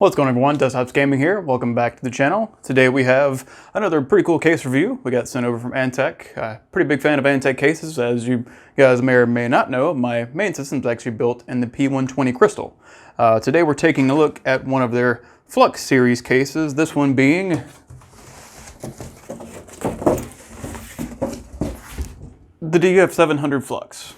What's going on, everyone? Desktop's Gaming here. Welcome back to the channel. Today we have another pretty cool case review. We got sent over from Antec. Pretty big fan of Antec cases. As you guys may or may not know, my main system is actually built in the P120 Crystal. Today we're taking a look at one of their Flux series cases, this one being the DF700 Flux.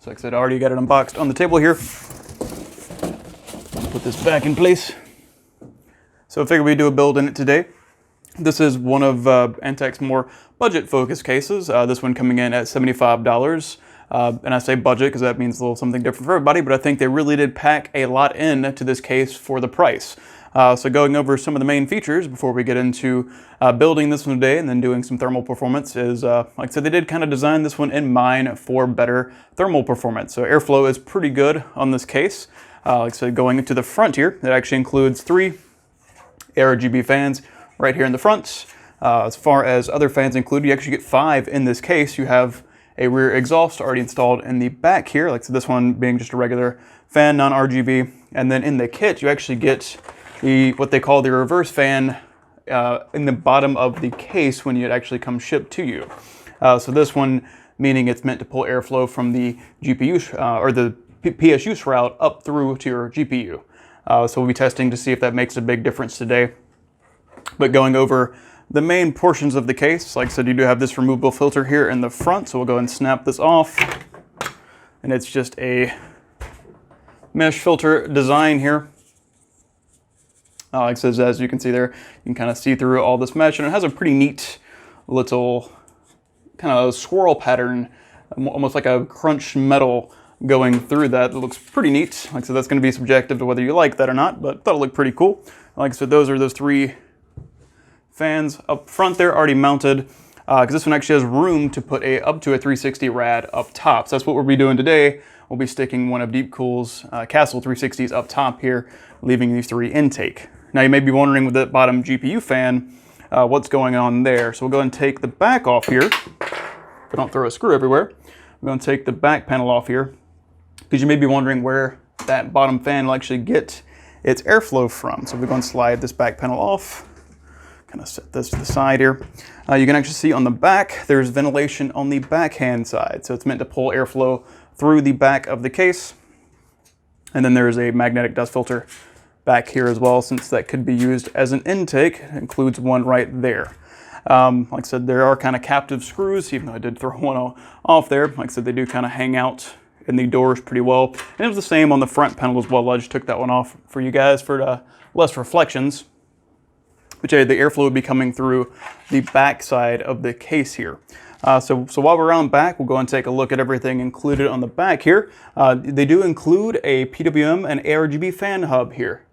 So like I said, I already got it unboxed on the table here. Put this back in place. So I figured we'd do a build in it today. This is one of Antec's more budget-focused cases. This one coming in at $75. And I say budget because that means a little something different for everybody, but I think they really did pack a lot in to this case for the price. So going over some of the main features before we get into building this one today and then doing some thermal performance is, like I said, they did kind of design this one in mind for better thermal performance. So airflow is pretty good on this case. Like I said, going into the front here, it actually includes 3 ARGB fans right here in the front. As far as other fans included, you actually get 5 in this case. You have a rear exhaust already installed in the back here, like so this one being just a regular fan, non-RGB. And then in the kit, you actually get what they call the reverse fan in the bottom of the case when it actually comes shipped to you. So this one, meaning it's meant to pull airflow from the GPU or the PSU shroud up through to your GPU. So we'll be testing to see if that makes a big difference today. But going over the main portions of the case, like I said, you do have this removable filter here in the front. So we'll go and snap this off. And it's just a mesh filter design here. Like I said, as you can see there, you can kind of see through all this mesh, and it has a pretty neat little kind of swirl pattern, almost like a crunch metal going through that. It looks pretty neat. Like I said, that's going to be subjective to whether you like that or not, but I thought it looked pretty cool. Like I said, those are those 3 fans up front there already mounted, because this one actually has room to put up to a 360 rad up top. So that's what we'll be doing today. We'll be sticking one of Deepcool's Castle 360s up top here, leaving these 3 intake. Now you may be wondering with the bottom GPU fan, what's going on there. So we'll go ahead and take the back off here. But don't throw a screw everywhere. We're going to take the back panel off here, because you may be wondering where that bottom fan will actually get its airflow from. So we're going to slide this back panel off, kind of set this to the side here. You can actually see on the back, there's ventilation on the backhand side. So it's meant to pull airflow through the back of the case. And then there's a magnetic dust filter back here as well, since that could be used as an intake. It includes one right there. Like I said, there are kind of captive screws, even though I did throw one off there. Like I said, they do kind of hang out in the doors pretty well. And it was the same on the front panel as well. I just took that one off for you guys for less reflections. But yeah, the airflow would be coming through the back side of the case here. So while we're around back, we'll go and take a look at everything included on the back here. They do include a PWM and ARGB fan hub here.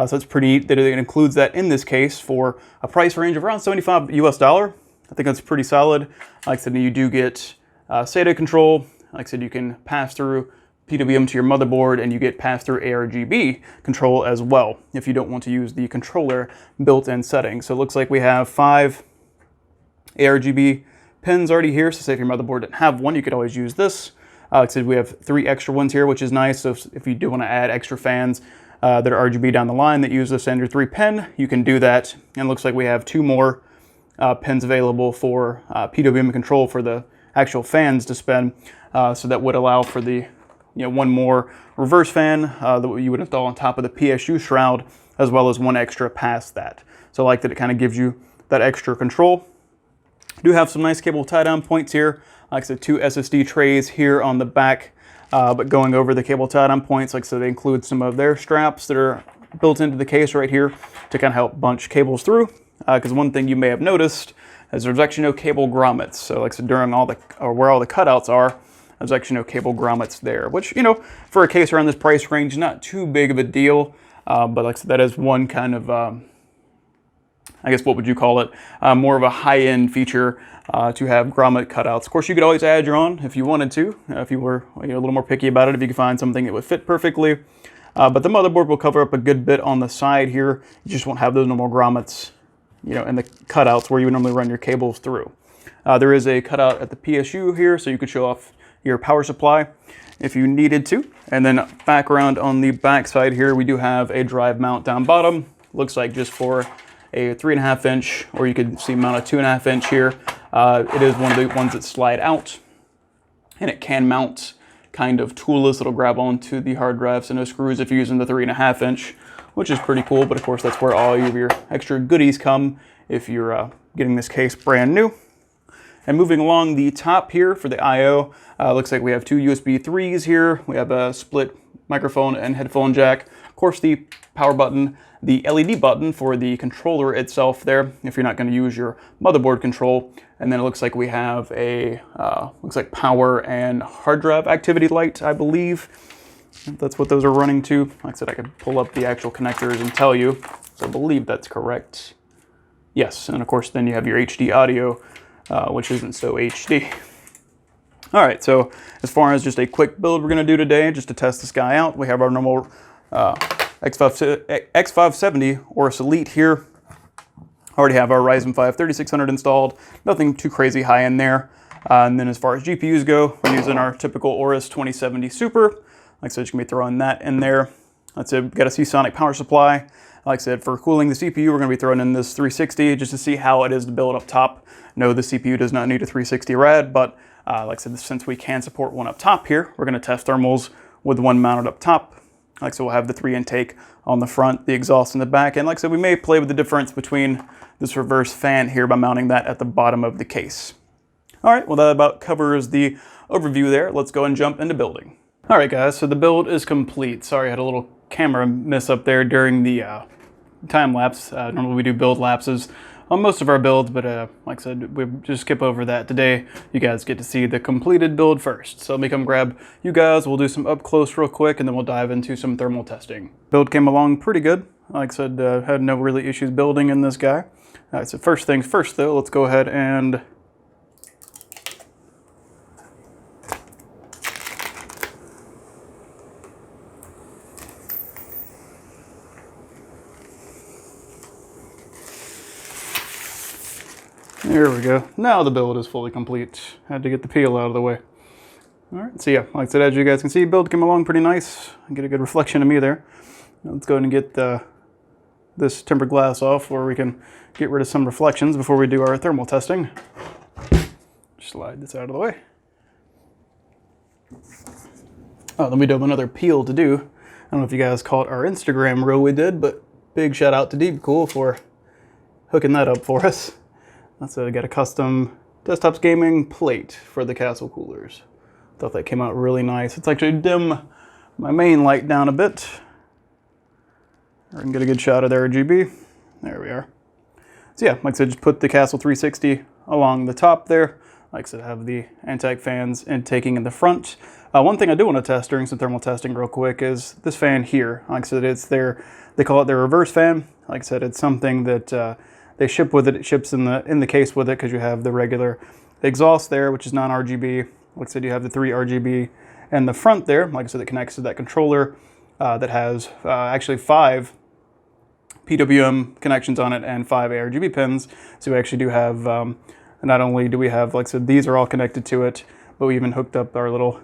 So it's pretty neat that it includes that in this case for a price range of around $75 US. I think that's pretty solid. Like I said, you do get SATA control. Like I said, you can pass through PWM to your motherboard, and you get pass-through ARGB control as well if you don't want to use the controller built-in settings. So it looks like we have 5 ARGB pins already here. So say if your motherboard didn't have one, you could always use this. Like I said, we have 3 extra ones here, which is nice. So if you do want to add extra fans that are RGB down the line that use the standard 3 pin, you can do that. And it looks like we have 2 more pins available for PWM control for the actual fans to spin. So that would allow for the one more reverse fan that you would install on top of the PSU shroud, as well as 1 extra past that. So I like that it kind of gives you that extra control. Do have some nice cable tie-down points here. Like I said, 2 SSD trays here on the back. But going over the cable tie-down points, like I said, they include some of their straps that are built into the case right here to kind of help bunch cables through. Because one thing you may have noticed is there's actually no cable grommets. So like I said, during where all the cutouts are, there's actually no cable grommets there, which, for a case around this price range, not too big of a deal. But like I said, that is one kind of, I guess, what would you call it? More of a high-end feature to have grommet cutouts. Of course, you could always add your own if you wanted to, if you were a little more picky about it, if you could find something that would fit perfectly. But the motherboard will cover up a good bit on the side here. You just won't have those normal grommets, you know, and the cutouts where you would normally run your cables through. There is a cutout at the PSU here, so you could show off your power supply if you needed to. And then back around on the back side here, we do have a drive mount down bottom. Looks like just for a 3.5 inch, or you could see mount a 2.5 inch here. It is one of the ones that slide out, and it can mount kind of toolless. It'll grab onto the hard drive, so no screws if you're using the 3.5 inch, which is pretty cool. But of course, that's where all of your extra goodies come if you're getting this case brand new. And moving along the top here for the I/O, looks like we have two USB 3s here. We have a split microphone and headphone jack. Of course, the power button, the LED button for the controller itself there, if you're not going to use your motherboard control. And then it looks like we have a, looks like power and hard drive activity light, I believe. That's what those are running to. Like I said, I could pull up the actual connectors and tell you. So I believe that's correct. Yes, and of course then you have your HD audio, which isn't so HD. All right, so as far as just a quick build we're going to do today, just to test this guy out, we have our normal X570 Aorus Elite here. Already have our Ryzen 5 3600 installed, nothing too crazy high in there. And then as far as GPUs go, we're using our typical Aorus 2070 Super. Like I said, just gonna be throwing that in there. That's it, got a Seasonic power supply. Like I said, for cooling the CPU, we're gonna be throwing in this 360 just to see how it is to build up top. No, the CPU does not need a 360 rad, but like I said, since we can support one up top here, we're gonna test thermals with one mounted up top. Like so, we'll have the 3 intake on the front, the exhaust in the back, and like I said, we may play with the difference between this reverse fan here by mounting that at the bottom of the case. All right, well that about covers the overview there. Let's go and jump into building. All right guys, so the build is complete. Sorry, I had a little camera miss up there during the time lapse. Normally we do build lapses on most of our builds, but like I said, we just skip over that today. You guys get to see the completed build first. So let me come grab you guys. We'll do some up close real quick, and then we'll dive into some thermal testing. Build came along pretty good. Like I said, had no really issues building in this guy. All right, so first things first though, let's go ahead and there we go. Now the build is fully complete. Had to get the peel out of the way. All right, so yeah, like I said, as you guys can see, build came along pretty nice. Get a good reflection of me there. Let's go ahead and get this tempered glass off where we can get rid of some reflections before we do our thermal testing. Slide this out of the way. Oh, then we do have another peel to do. I don't know if you guys caught our Instagram reel we did, but big shout out to Deep Cool for hooking that up for us. So I got a custom Desktops Gaming plate for the Castle coolers. Thought that came out really nice. It's actually dim my main light down a bit. I can get a good shot of the RGB. There we are. So yeah, like I said, just put the Castle 360 along the top there. Like I said, have the Antec fans intaking in the front. One thing I do want to test during some thermal testing real quick is this fan here. Like I said, it's they call it their reverse fan. Like I said, it's something that they ship with it. It ships in the case with it because you have the regular exhaust there, which is non-RGB. Like I said, you have the 3 RGB and the front there. Like I said, it connects to that controller that has actually 5 PWM connections on it and 5 ARGB pins. So we actually do have, not only do we have, like I said, these are all connected to it, but we even hooked up our little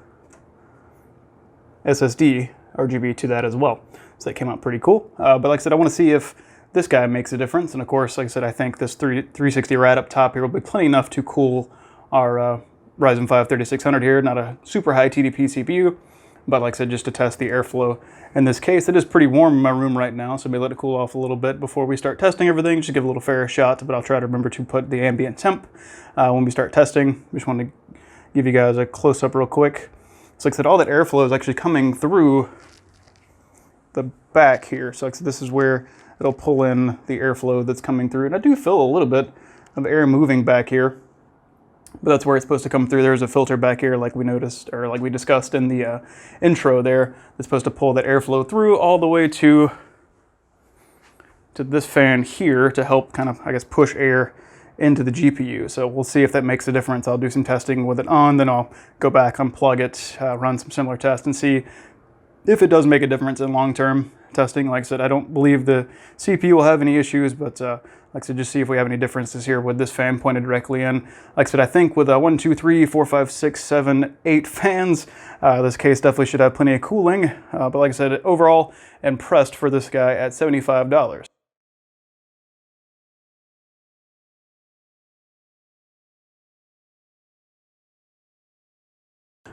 SSD RGB to that as well. So that came out pretty cool. But like I said, I want to see if this guy makes a difference. And of course, like I said, I think this 360 rad up top here will be plenty enough to cool our Ryzen 5 3600 here. Not a super high TDP CPU, but like I said, just to test the airflow. In this case, it is pretty warm in my room right now, so maybe let it cool off a little bit before we start testing everything, just to give a little fair shot, but I'll try to remember to put the ambient temp when we start testing. Just want to give you guys a close-up real quick. So like I said, all that airflow is actually coming through the back here. So like I said, this is where it'll pull in the airflow that's coming through. And I do feel a little bit of air moving back here, but that's where it's supposed to come through. There's a filter back here like we noticed, or like we discussed in the intro there, that's supposed to pull that airflow through all the way to this fan here to help kind of, I guess, push air into the GPU. So we'll see if that makes a difference. I'll do some testing with it on, then I'll go back, unplug it, run some similar tests and see if it does make a difference in long-term testing. Like I said, I don't believe the CPU will have any issues, but like I said, just see if we have any differences here with this fan pointed directly in. Like I said, I think with 1, 2, 3, 4, 5, 6, 7, 8 fans, this case definitely should have plenty of cooling. But like I said, overall, impressed for this guy at $75.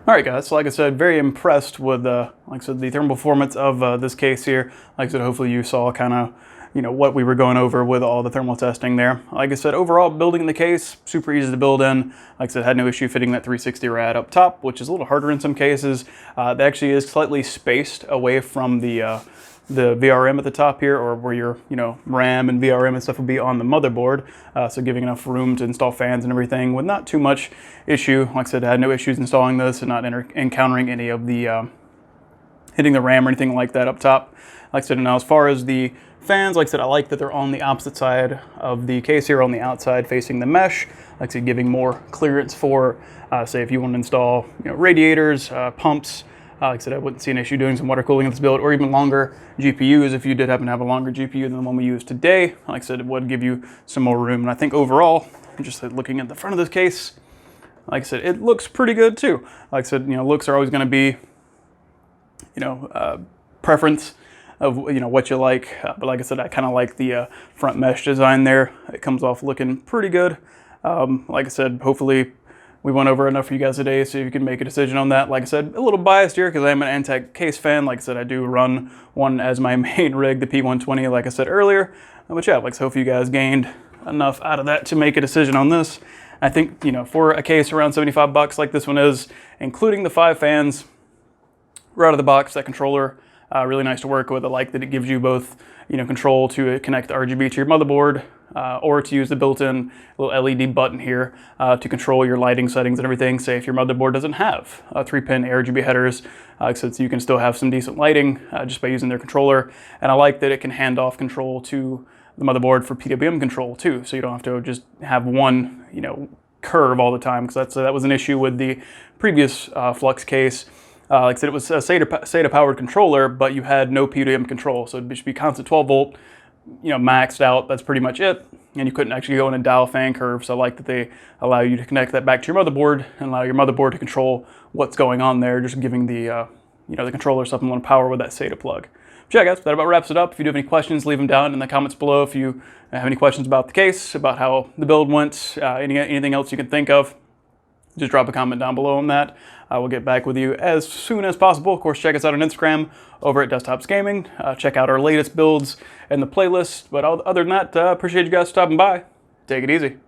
All right, guys, so like I said, very impressed with, like I said, the thermal performance of this case here. Like I said, hopefully you saw kind of, what we were going over with all the thermal testing there. Like I said, overall, building the case, super easy to build in. Like I said, had no issue fitting that 360 rad up top, which is a little harder in some cases. That actually is slightly spaced away from the VRM at the top here, or where your RAM and VRM and stuff would be on the motherboard, so giving enough room to install fans and everything with not too much issue. Like I said, I had no issues installing this and not encountering any of the hitting the RAM or anything like that up top. Like I said, now as far as the fans, like I said, I like that they're on the opposite side of the case here, on the outside facing the mesh. Like I said, giving more clearance for, say, if you want to install radiators, pumps. Like I said, I wouldn't see an issue doing some water cooling in this build, or even longer GPUs if you did happen to have a longer GPU than the one we use today. Like I said, it would give you some more room. And I think overall, just looking at the front of this case, like I said, it looks pretty good too. Like I said, looks are always going to be, preference of what you like. But like I said, I kind of like the front mesh design there. It comes off looking pretty good. Like I said, hopefully we went over enough for you guys today so you can make a decision on that. Like I said, a little biased here because I'm an Antec case fan. Like I said, I do run one as my main rig, the P120, like I said earlier. But yeah, like, so hopefully you guys gained enough out of that to make a decision on this. I think, for a case around 75 bucks like this one is, including the 5 fans, right out of the box, that controller, really nice to work with. I like that it gives you both, control to connect the RGB to your motherboard, or to use the built-in little LED button here to control your lighting settings and everything. Say if your motherboard doesn't have 3-pin ARGB headers, so you can still have some decent lighting just by using their controller. And I like that it can hand off control to the motherboard for PWM control too, so you don't have to just have one, curve all the time, because that was an issue with the previous Flux case. Like I said, it was a SATA powered controller, but you had no PWM control, so it should be constant 12 volt, maxed out. That's pretty much it. And you couldn't actually go in and dial fan curve. So I like that they allow you to connect that back to your motherboard and allow your motherboard to control what's going on there, just giving the the controller supplemental power with that SATA plug. But yeah, guys, that about wraps it up. If you do have any questions, leave them down in the comments below. If you have any questions about the case, about how the build went, anything else you can think of, just drop a comment down below on that. I will get back with you as soon as possible. Of course, check us out on Instagram over at Desktops Gaming. Check out our latest builds in the playlist. But other than that, appreciate you guys stopping by. Take it easy.